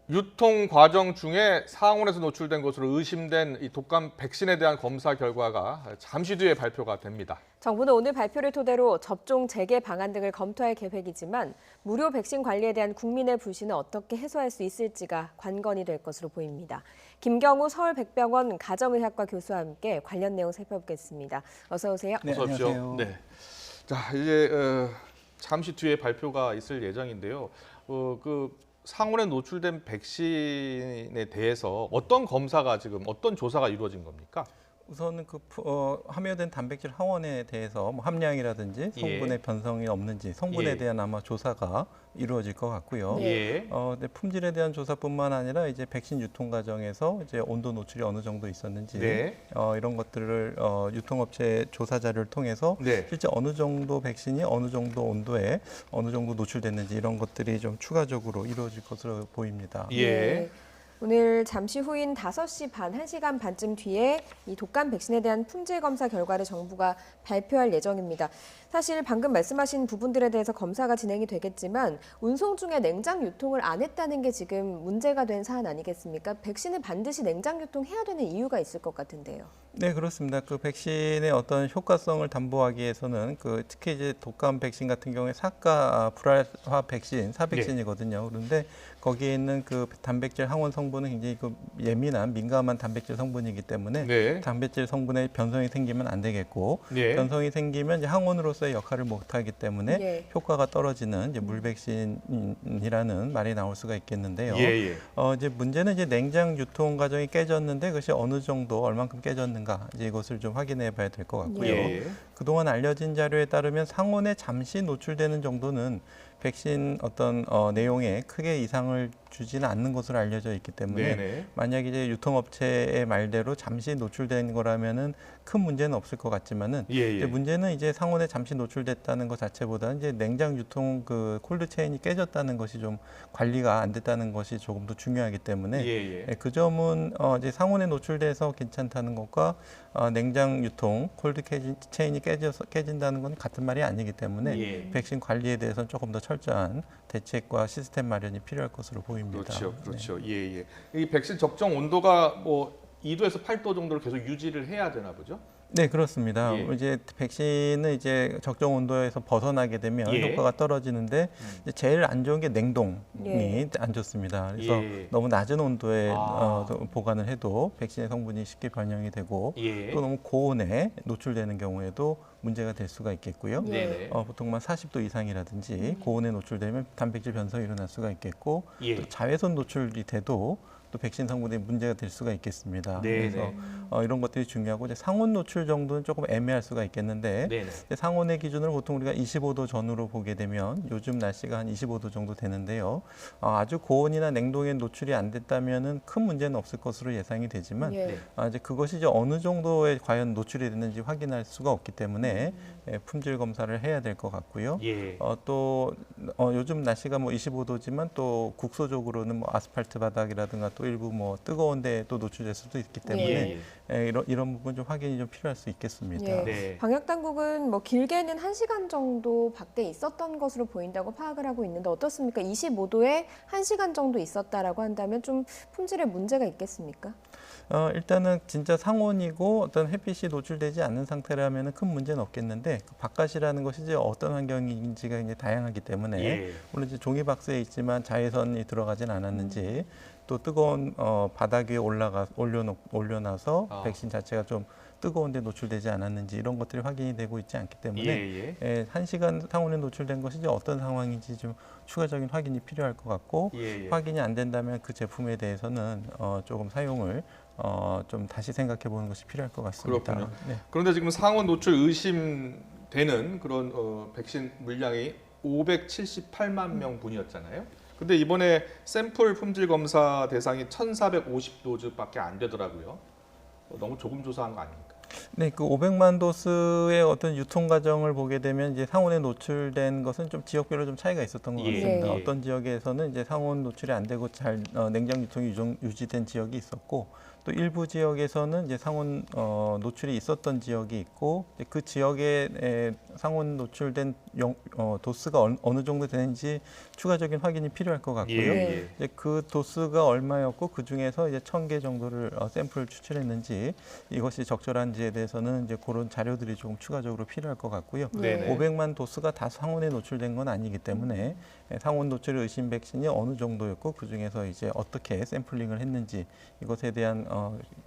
유통 과정 중에 상온에서 노출된 것으로 의심된 이 독감 백신에 대한 검사 결과가 잠시 뒤에 발표가 됩니다. 정부는 오늘 발표를 토대로 접종 재개 방안 등을 검토할 계획이지만 무료 백신 관리에 대한 국민의 불신을 어떻게 해소할 수 있을지가 관건이 될 것으로 보입니다. 김경우 서울백병원 가정의학과 교수와 함께 관련 내용 살펴보겠습니다. 어서 오세요. 어서 오십시오. 안녕하세요. 네. 자, 이제 잠시 뒤에 발표가 있을 예정인데요. 상온에 노출된 백신에 대해서 어떤 검사가 지금 어떤 조사가 이루어진 겁니까? 우선은 함유된 단백질 항원에 대해서 뭐 함량이라든지 성분의 변성이 없는지 성분에 대한 아마 조사가 이루어질 것 같고요. 근데 품질에 대한 조사뿐만 아니라 이제 백신 유통 과정에서 이제 온도 노출이 어느 정도 있었는지 이런 것들을 유통업체 조사 자료를 통해서 실제 어느 정도 백신이 어느 정도 온도에 어느 정도 노출됐는지 이런 것들이 좀 추가적으로 이루어질 것으로 보입니다. 오늘 잠시 후인 5시 반, 1시간 반쯤 뒤에 이 독감 백신에 대한 품질 검사 결과를 정부가 발표할 예정입니다. 사실 방금 말씀하신 부분들에 대해서 검사가 진행이 되겠지만 운송 중에 냉장 유통을 안 했다는 게 지금 문제가 된 사안 아니겠습니까? 백신을 반드시 냉장 유통해야 되는 이유가 있을 것 같은데요. 네, 그렇습니다. 그 백신의 어떤 효과성을 담보하기 위해서는 특히 이제 독감 백신 같은 경우에 사가 불활화 백신, 사백신이거든요. 그런데 거기에 있는 그 단백질 항원 성분은 굉장히 예민한 민감한 단백질 성분이기 때문에 단백질 성분에 변성이 생기면 안 되겠고 변성이 생기면 이제 항원으로서의 역할을 못하기 때문에 효과가 떨어지는 이제 물백신이라는 말이 나올 수가 있겠는데요. 이제 문제는 이제 냉장 유통 과정이 깨졌는데 그것이 어느 정도 얼만큼 깨졌는가 이제 이것을 좀 확인해 봐야 될 것 같고요. 그동안 알려진 자료에 따르면 상온에 잠시 노출되는 정도는 백신 어떤 내용에 크게 이상을 주지는 않는 것으로 알려져 있기 때문에 만약 이제 유통업체의 말대로 잠시 노출된 거라면은 큰 문제는 없을 것 같지만은 이제 문제는 이제 상온에 잠시 노출됐다는 것 자체보다는 이제 냉장 유통 그 콜드 체인이 깨졌다는 것이 좀 관리가 안 됐다는 것이 조금 더 중요하기 때문에 그 점은 이제 상온에 노출돼서 괜찮다는 것과 냉장 유통 콜드 체인이 깨진다는 건 같은 말이 아니기 때문에 백신 관리에 대해서는 조금 더 철저한 대책과 시스템 마련이 필요할 것으로 보입니다. 그렇죠. 이 백신 접종 온도가 뭐 2도에서 8도 정도를 계속 유지를 해야 되나 보죠? 네, 그렇습니다. 이제 백신은 이제 적정 온도에서 벗어나게 되면 효과가 떨어지는데 이제 제일 안 좋은 게 냉동이 안 좋습니다. 그래서 너무 낮은 온도에 보관을 해도 백신의 성분이 쉽게 변형이 되고 또 너무 고온에 노출되는 경우에도 문제가 될 수가 있겠고요. 보통만 40도 이상이라든지 고온에 노출되면 단백질 변성이 일어날 수가 있겠고 또 자외선 노출이 돼도 또 백신 성분에 문제가 될 수가 있겠습니다. 그래서 이런 것들이 중요하고 이제 상온 노출 정도는 조금 애매할 수가 있겠는데 상온의 기준으로 보통 우리가 25도 전후로 보게 되면 요즘 날씨가 한 25도 정도 되는데요. 아주 고온이나 냉동에 노출이 안 됐다면은 큰 문제는 없을 것으로 예상이 되지만 이제 그것이 이제 어느 정도에 과연 노출이 됐는지 확인할 수가 없기 때문에 품질 검사를 해야 될 것 같고요. 또 요즘 날씨가 뭐 25도지만 또 국소적으로는 뭐 아스팔트 바닥이라든가 또 일부 뭐 뜨거운 데에 또 노출될 수도 있기 때문에 이런 부분 좀 확인이 좀 필요할 수 있겠습니다. 방역 당국은 뭐 길게는 1시간 정도 밖에 있었던 것으로 보인다고 파악을 하고 있는데 어떻습니까? 25도에 1시간 정도 있었다라고 한다면 좀 품질에 문제가 있겠습니까? 일단은 진짜 상온이고 어떤 햇빛이 노출되지 않는 상태라면 큰 문제는 없겠는데 그 바깥이라는 것이 이제 어떤 환경인지가 이제 다양하기 때문에 물론 이제 종이 박스에 있지만 자외선이 들어가진 않았는지 또 뜨거운 바닥 위에 올려놔서 백신 자체가 좀 뜨거운데 노출되지 않았는지 이런 것들이 확인이 되고 있지 않기 때문에 1시간 상온에 노출된 것이 이제 어떤 상황인지 좀 추가적인 확인이 필요할 것 같고 확인이 안 된다면 그 제품에 대해서는 조금 사용을 좀 다시 생각해 보는 것이 필요할 것 같습니다. 그런데 지금 상온 노출 의심되는 그런 백신 물량이 578만 명 분이었잖아요. 근데 이번에 샘플 품질 검사 대상이 1,450도즈밖에 안 되더라고요. 너무 조금 조사한 거 아닙니까? 네, 그 500만 도스의 어떤 유통 과정을 보게 되면 이제 상온에 노출된 것은 좀 지역별로 좀 차이가 있었던 것 같습니다. 어떤 지역에서는 이제 상온 노출이 안 되고 잘 냉장 유통이 유지된 지역이 있었고 또 일부 지역에서는 이제 상온 노출이 있었던 지역이 있고 이제 그 지역에 상온 노출된 도수가 어느 정도 되는지 추가적인 확인이 필요할 것 같고요. 예. 이제 그 도수가 얼마였고 그 중에서 이제 1,000개 정도를 샘플을 추출했는지 이것이 적절한지에 대해서는 이제 그런 자료들이 조금 추가적으로 필요할 것 같고요. 네네. 500만 도수가 다 상온에 노출된 건 아니기 때문에 상온 노출 의심 백신이 어느 정도였고 그 중에서 이제 어떻게 샘플링을 했는지 이것에 대한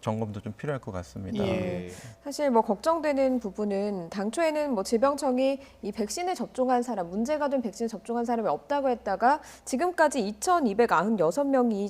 점검도 좀 필요할 것 같습니다. 예. 사실 뭐 걱정되는 부분은 당초에는 뭐 질병청이 이 백신에 접종한 사람, 문제가 된 백신에 접종한 사람이 없다고 했다가 지금까지 2,296명이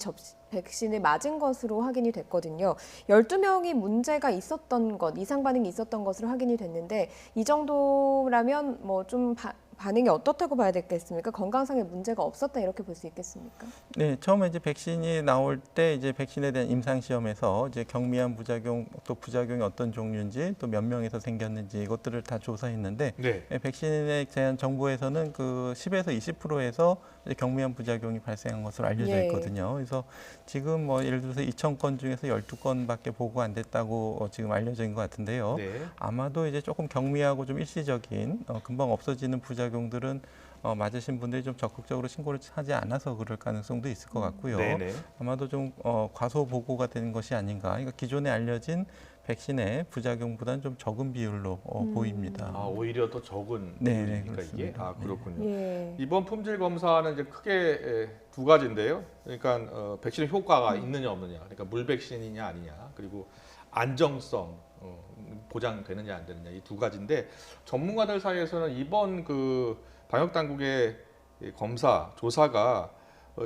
백신을 맞은 것으로 확인이 됐거든요. 12명이 문제가 있었던 것, 이상 반응이 있었던 것으로 확인이 됐는데 이 정도라면 뭐 좀 반응이 어떻다고 봐야 되겠습니까? 건강상의 문제가 없었다 이렇게 볼 수 있겠습니까? 네, 처음에 이제 백신이 나올 때 이제 백신에 대한 임상 시험에서 이제 경미한 부작용 또 부작용이 어떤 종류인지 또 몇 명에서 생겼는지 이것들을 다 조사했는데 네. 백신에 대한 정보에서는 그 10에서 20%에서 경미한 부작용이 발생한 것으로 알려져 예. 있거든요. 그래서 지금 뭐 예를 들어서 2,000건 중에서 12건밖에 보고 안 됐다고 지금 알려져 있는 것 같은데요. 네. 아마도 이제 조금 경미하고 좀 일시적인 금방 없어지는 부작용들은 맞으신 분들이 좀 적극적으로 신고를 하지 않아서 그럴 가능성도 있을 것 같고요. 네네. 아마도 좀 과소 보고가 되는 것이 아닌가. 그러니까 기존에 알려진 백신의 부작용보다는 좀 적은 비율로 보입니다. 아, 오히려 더 적은 네, 비율이니까 이게 그렇습니다. 아 그렇군요. 예. 이번 품질 검사는 이제 크게 두 가지인데요. 그러니까 백신의 효과가 있느냐 없느냐, 그러니까 물 백신이냐 아니냐, 그리고 안정성 보장되느냐 안 되느냐 이 두 가지인데 전문가들 사이에서는 이번 그 방역 당국의 검사 조사가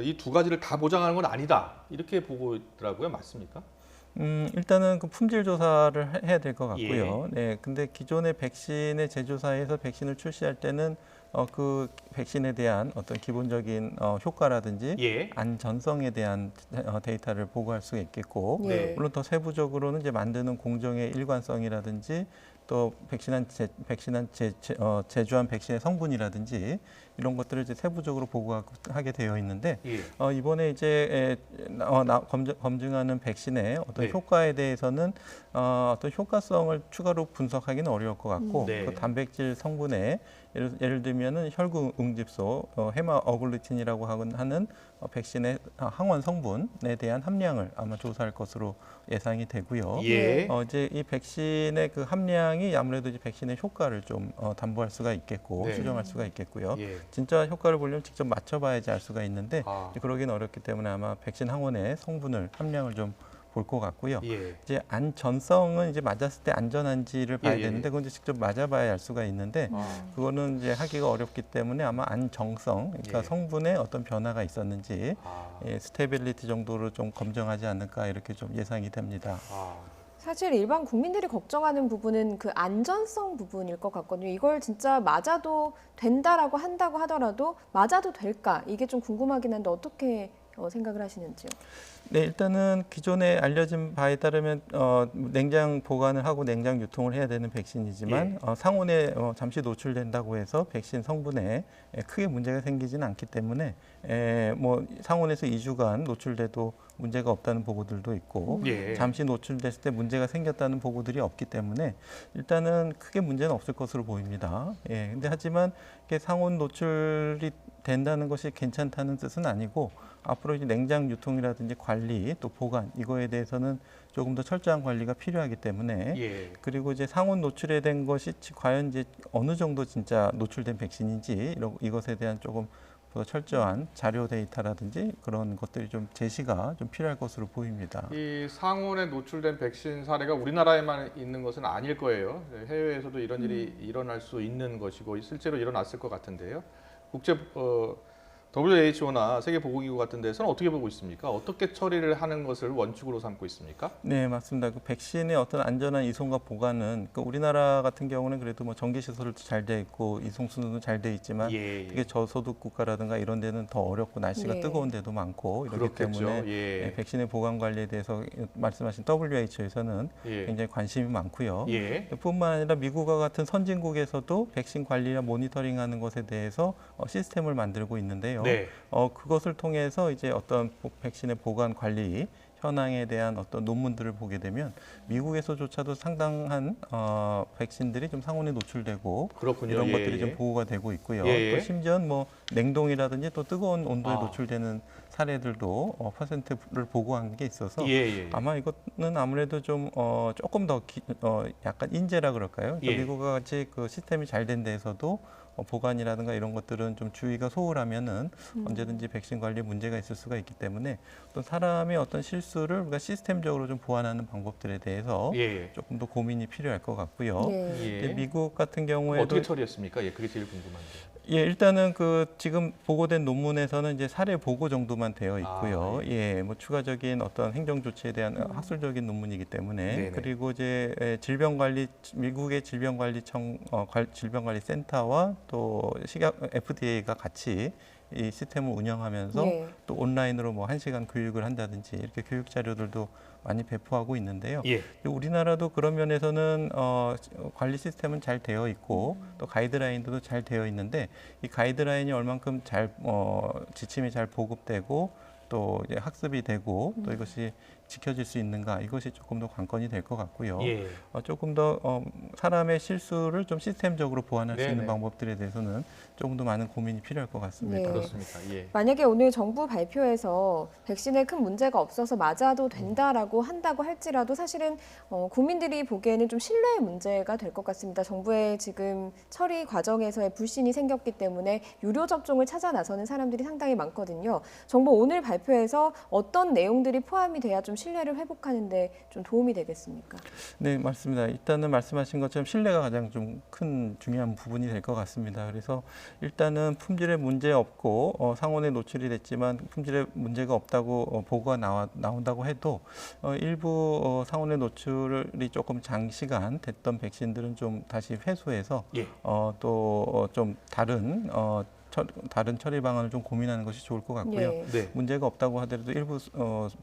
이 두 가지를 다 보장하는 건 아니다 이렇게 보고 있더라고요. 맞습니까? 일단은 그 품질 조사를 해야 될 것 같고요. 예. 네, 근데 기존의 백신의 제조사에서 백신을 출시할 때는 그 백신에 대한 어떤 기본적인 효과라든지 예. 안전성에 대한 데이터를 보고할 수 있겠고, 네. 물론 더 세부적으로는 이제 만드는 공정의 일관성이라든지 또 제조한 백신의 성분이라든지 이런 것들을 이제 세부적으로 보고하게 되어 있는데 예. 이번에 이제 검증하는 백신의 어떤 네. 효과에 대해서는 어떤 효과성을 추가로 분석하기는 어려울 것 같고 네. 그 단백질 성분에 예를 들면은 혈구 응집소 헤마어글루틴이라고 하는 백신의 항원 성분에 대한 함량을 아마 조사할 것으로 예상이 되고요. 예. 이제 이 백신의 그 함량이 아무래도 이제 백신의 효과를 좀 담보할 수가 있겠고 네. 추정할 수가 있겠고요. 예. 진짜 효과를 보려면 직접 맞춰봐야지 알 수가 있는데 아. 그러기는 어렵기 때문에 아마 백신 항원의 성분을 함량을 좀 볼 것 같고요. 예. 이제 안전성은 이제 맞았을 때 안전한지를 봐야 예, 예, 되는데 그건 이제 직접 맞아봐야 알 수가 있는데 아. 그거는 이제 하기가 어렵기 때문에 아마 안정성, 그러니까 예. 성분에 어떤 변화가 있었는지 아. 스테빌리티 정도로 좀 검증하지 않을까 이렇게 좀 예상이 됩니다. 아. 사실 일반 국민들이 걱정하는 부분은 그 안전성 부분일 것 같거든요. 이걸 진짜 맞아도 된다라고 한다고 하더라도 맞아도 될까? 이게 좀 궁금하긴 한데 어떻게 생각을 하시는지요? 네, 일단은 기존에 알려진 바에 따르면 냉장 보관을 하고 냉장 유통을 해야 되는 백신이지만 상온에 잠시 노출된다고 해서 백신 성분에 크게 문제가 생기지는 않기 때문에 뭐 상온에서 2주간 노출돼도 문제가 없다는 보고들도 있고 예. 잠시 노출됐을 때 문제가 생겼다는 보고들이 없기 때문에 일단은 크게 문제는 없을 것으로 보입니다. 예, 근데 하지만 이게 상온 노출이 된다는 것이 괜찮다는 뜻은 아니고 앞으로 이제 냉장 유통이라든지 관리 또 보관 이거에 대해서는 조금 더 철저한 관리가 필요하기 때문에 예. 그리고 이제 상온 노출에 된 것이 과연 이제 어느 정도 진짜 노출된 백신인지 이것에 대한 조금 더 철저한 자료 데이터라든지 그런 것들이 좀 제시가 좀 필요할 것으로 보입니다. 이 상온에 노출된 백신 사례가 우리나라에만 있는 것은 아닐 거예요. 해외에서도 이런 일이 일어날 수 있는 것이고 실제로 일어났을 것 같은데요. 국제 WHO나 세계보건기구 같은 데서는 어떻게 보고 있습니까? 어떻게 처리를 하는 것을 원칙으로 삼고 있습니까? 네, 맞습니다. 그 백신의 어떤 안전한 이송과 보관은 우리나라 같은 경우는 그래도 뭐 전기 시설도 잘 돼 있고 이송 수는 잘 돼 있지만 예. 이게 저소득 국가라든가 이런 데는 더 어렵고 날씨가 네. 뜨거운 데도 많고 이렇기 그렇겠죠. 때문에 예. 백신의 보관 관리에 대해서 말씀하신 WHO에서는 예. 굉장히 관심이 많고요. 예. 뿐만 아니라 미국과 같은 선진국에서도 백신 관리나 모니터링하는 것에 대해서 시스템을 만들고 있는데요. 네. 그것을 통해서 이제 어떤 백신의 보관 관리 현황에 대한 어떤 논문들을 보게 되면 미국에서조차도 상당한 백신들이 좀 상온에 노출되고 그렇군요. 이런 예, 것들이 예. 좀 보고가 되고 있고요. 예, 예. 또 심지어 뭐 냉동이라든지 또 뜨거운 온도에 아. 노출되는 사례들도 퍼센트를 보고한 게 있어서 예, 예. 아마 이거는 아무래도 좀 조금 더 약간 인재라 그럴까요? 예. 미국과 같이 그 시스템이 잘 된 데에서도 보관이라든가 이런 것들은 좀 주의가 소홀하면은 언제든지 백신 관리에 문제가 있을 수가 있기 때문에 어떤 사람의 어떤 실수를 우리가 시스템적으로 좀 보완하는 방법들에 대해서 예. 조금 더 고민이 필요할 것 같고요. 네. 이제 미국 같은 경우에도 어떻게 처리했습니까? 예, 그게 제일 궁금한데. 예, 일단은 그 지금 보고된 논문에서는 이제 사례 보고 정도만 되어 있고요. 아, 뭐 추가적인 어떤 행정 조치에 대한 학술적인 논문이기 때문에 네네. 그리고 이제 미국의 질병관리청 질병관리센터와 또 FDA가 같이 이 시스템을 운영하면서 네. 또 온라인으로 뭐 1시간 교육을 한다든지 이렇게 교육 자료들도 많이 배포하고 있는데요. 예. 우리나라도 그런 면에서는 관리 시스템은 잘 되어 있고 또 가이드라인도 잘 되어 있는데 이 가이드라인이 얼만큼 잘 지침이 잘 보급되고 또 이제 학습이 되고 또 이것이 지켜질 수 있는가 이것이 조금 더 관건이 될 것 같고요. 예. 조금 더 사람의 실수를 좀 시스템적으로 보완할 수 있는 네네. 방법들에 대해서는 조금 더 많은 고민이 필요할 것 같습니다. 네. 그렇습니다. 예. 만약에 오늘 정부 발표에서 백신에 큰 문제가 없어서 맞아도 된다라고 한다고 할지라도 사실은 국민들이 보기에는 좀 신뢰의 문제가 될 것 같습니다. 정부의 지금 처리 과정에서의 불신이 생겼기 때문에 유료 접종을 찾아 나서는 사람들이 상당히 많거든요. 정부 오늘 발표에서 어떤 내용들이 포함이 돼야 좀 신뢰를 회복하는 데 좀 도움이 되겠습니까? 네, 맞습니다. 일단은 말씀하신 것처럼 신뢰가 가장 좀 큰 중요한 부분이 될 것 같습니다. 그래서 일단은 품질에 문제 없고 상온에 노출이 됐지만 품질에 문제가 없다고 보고가 나온다고 해도 일부 상온에 노출이 조금 장시간 됐던 백신들은 좀 다시 회수해서 예. 또 좀 다른 처리 방안을 좀 고민하는 것이 좋을 것 같고요. 예. 네. 문제가 없다고 하더라도 일부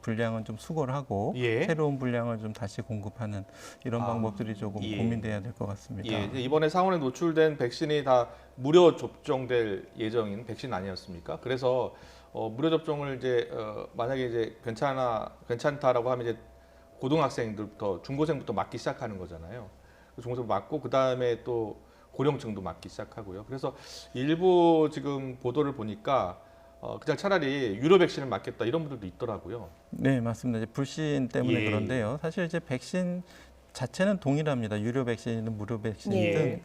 분량은 좀 수거를 하고 예. 새로운 분량을 좀 다시 공급하는 이런 아, 방법들이 조금 예. 고민돼야 될 것 같습니다. 예, 이제 이번에 상온에 노출된 백신이 다 무료 접종될 예정인 백신 아니었습니까? 그래서 무료 접종을 이제 만약에 이제 괜찮다라고 하면 이제 고등학생들부터 중고생부터 맞기 시작하는 거잖아요. 중고생 맞고 그 다음에 또 고령층도 맞기 시작하고요. 그래서 일부 지금 보도를 보니까 그냥 차라리 유료 백신을 맞겠다 이런 분들도 있더라고요. 네, 맞습니다. 이제 불신 때문에 예. 그런데요. 사실 이제 백신 자체는 동일합니다. 유료 백신이든 무료 백신이든 예.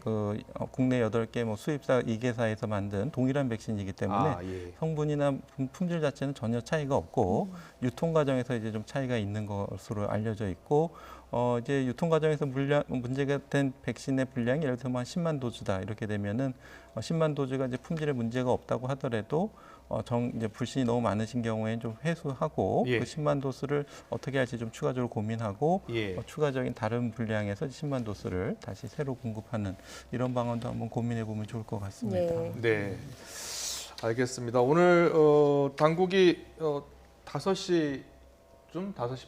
국내 8개 뭐 수입사 2개사에서 만든 동일한 백신이기 때문에 예. 성분이나 품질 자체는 전혀 차이가 없고 유통 과정에서 이제 좀 차이가 있는 것으로 알려져 있고 이제 유통 과정에서 문제가 된 백신의 분량이 예를 들면 한 10만 도즈다 이렇게 되면은 10만 도즈가 이제 품질에 문제가 없다고 하더라도 이제 불신이 너무 많으신 경우에는 좀 회수하고 예. 그 10만 도스를 어떻게 할지 좀 추가적으로 고민하고 예. 추가적인 다른 분량에서 10만 도스를 다시 새로 공급하는 이런 방안도 한번 고민해 보면 좋을 것 같습니다. 예. 네, 알겠습니다. 오늘 당국이 5시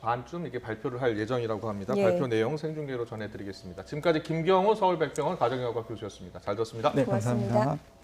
반쯤 이렇게 발표를 할 예정이라고 합니다. 예. 발표 내용 생중계로 전해드리겠습니다. 지금까지 김경호 서울백병원 가정의학과 교수였습니다. 잘 들었습니다. 네, 고맙습니다. 감사합니다.